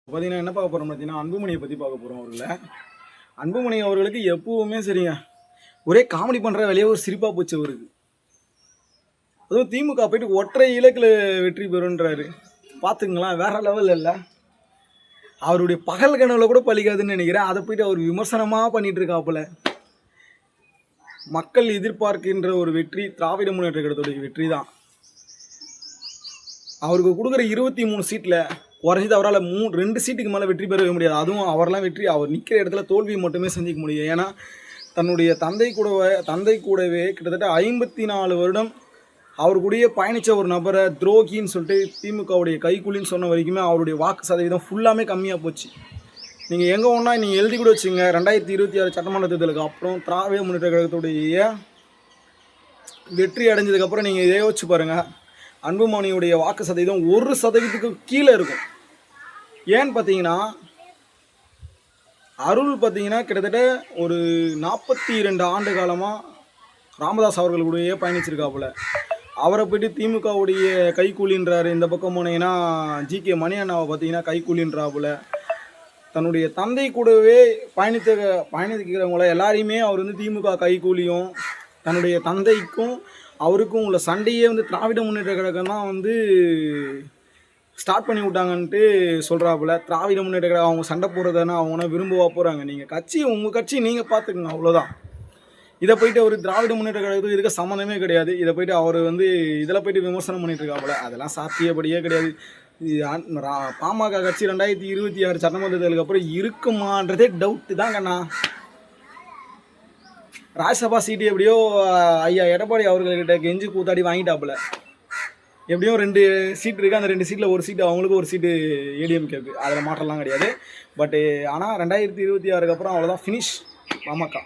பார்த்தீங்கன்னா என்ன பார்க்க போகிறோம் பார்த்தீங்கன்னா அன்புமணியை பற்றி பார்க்க போகிறோம். அன்புமணி அவர்களுக்கு எப்பவுமே சரிங்க ஒரே காமெடி பண்ணுற வேலையே ஒரு சிரிப்பாக போச்சு அவருக்கு. அதுவும் திமுக போயிட்டு ஒற்றை இலக்கில் வெற்றி பெறுன்றாரு. பார்த்துக்கலாம், வேற லெவல் இல்லை. அவருடைய பகல் கனவுல கூட பலிக்காதுன்னு நினைக்கிறேன். அதை போயிட்டு அவர் விமர்சனமாக பண்ணிட்டு இருக்காப்புல. மக்கள் எதிர்பார்க்கின்ற ஒரு வெற்றி திராவிட முன்னேற்ற கழகத்துடைய வெற்றி தான். அவருக்கு கொடுக்குற 23 சீட்டில் குறைஞ்சது அவரால் 2 சீட்டுக்கு மேலே வெற்றி பெறவே முடியாது. அதுவும் அவரெல்லாம் வெற்றி அவர் நிற்கிற இடத்துல தோல்வி மட்டுமே சந்திக்க முடியும். ஏன்னா தன்னுடைய தந்தை கூடவே கிட்டத்தட்ட 54 வருடம் அவர் கூடயே பயணித்த ஒரு நபரை துரோகின்னு சொல்லிட்டு திமுகவுடைய கைக்கூலின்னு சொன்ன வரைக்குமே அவருடைய வாக்கு சதவீதம் ஃபுல்லாமே கம்மியாக போச்சு. நீங்கள் எங்கே ஒன்றா நீங்கள் எழுதி கூட வச்சுங்க, 2026 சட்டமன்ற தேர்தலுக்கு அப்புறம் திராவிட முன்னேற்ற கழகத்துடைய வெற்றி அடைஞ்சதுக்கப்புறம் நீங்கள் இதை யோசிச்சு பாருங்கள். அன்புமணியுடைய வாக்கு சதவீதம் 1% கீழே இருக்கும். ஏன்னு பார்த்தீங்கன்னா அருள் பார்த்தீங்கன்னா கிட்டத்தட்ட ஒரு 42 ஆண்டு காலமாக ராமதாஸ் அவர்களுடைய பயணிச்சிருக்காப்புல. அவரை போய்ட்டு திமுகவுடைய கைக்கூலின்றாரு. இந்த பக்கம் போனீங்கன்னா ஜி.கே. மணி அண்ணாவை பார்த்தீங்கன்னா கைக்கூலின்றாப்புல. தன்னுடைய தந்தை கூடவே பயணிக்கிறவங்கள எல்லாரையுமே அவர் திமுக கைக்கூலியும், தன்னுடைய தந்தைக்கும் அவருக்கும் உள்ள சண்டையே திராவிட முன்னேற்ற கழகம் தான் ஸ்டார்ட் பண்ணி விட்டாங்கன்ட்டு சொல்கிறாப்புல. திராவிட முன்னேற்ற கழகம் அவங்க சண்டை போடுறதுன்னா அவங்கன்னா விரும்பவா போகிறாங்க. நீங்கள் உங்கள் கட்சி நீங்கள் பார்த்துக்குங்க, அவ்வளோதான். இதை போயிட்டு அவர் திராவிட முன்னேற்ற கழகத்துக்கு இதுக்கு சம்மந்தமே கிடையாது. இதை போயிட்டு அவர் இதில் போயிட்டு விமர்சனம் பண்ணிட்டு இருக்காப்புல. அதெல்லாம் சாத்தியப்படியே கிடையாது. பாமக கட்சி 2026 சட்டமன்ற தேர்தலுக்கு அப்புறம் இருக்குமான்றதே டவுட்டு தாங்கண்ணா. ராஜ்யசபா சீட்டு எப்படியோ ஐயா எடப்பாடி அவர்கள்கிட்ட கெஞ்சி கூத்தாடி வாங்கிட்டாப்புல. எப்படியும் 2 சீட் இருக்குது. அந்த 2 சீட்டில் ஒரு சீட்டு அவங்களுக்கு, ஒரு சீட்டு ஏடிஎம்கேக்கு. அதில் மாற்றலாம் கிடையாது. ஆனால் 2026 அப்புறம் அவ்வளோதான், ஃபினிஷ் பாமக.